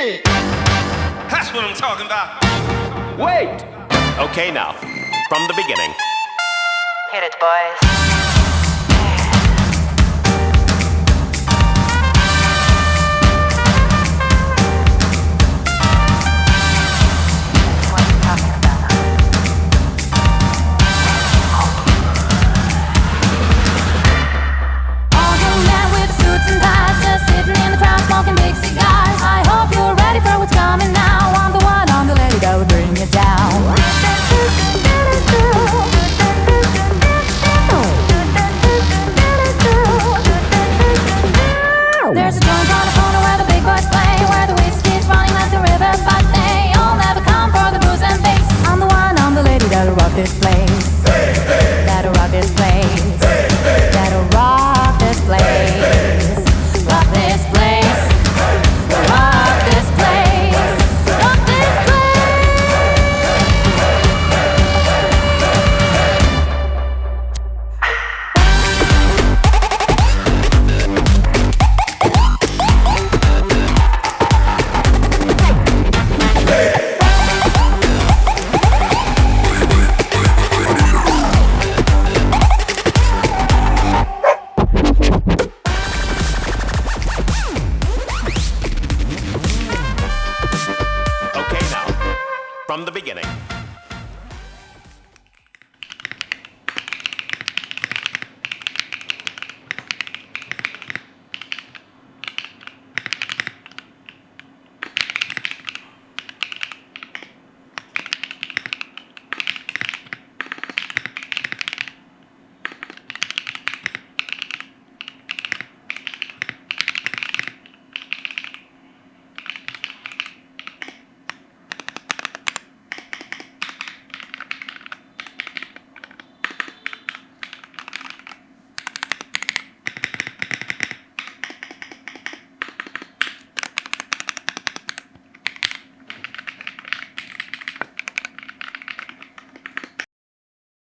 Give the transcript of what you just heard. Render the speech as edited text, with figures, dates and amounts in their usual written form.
shit. That's what I'm talking about. Wait. Okay, now, from the beginning. Hit it, boys. Smoking big cigars. I hope you're ready for what's coming now. I'm the one, I'm the lady that will bring you down. There's a joint on the corner where the big boys play, where the whiskey's running like the river, but they all never come for the booze and bass. I'm the one, I'm the lady that'll rock this place. That'll rock this place. That'll rock this place. Rock this place. Rock this place. Rock this Okay, now, from the beginning.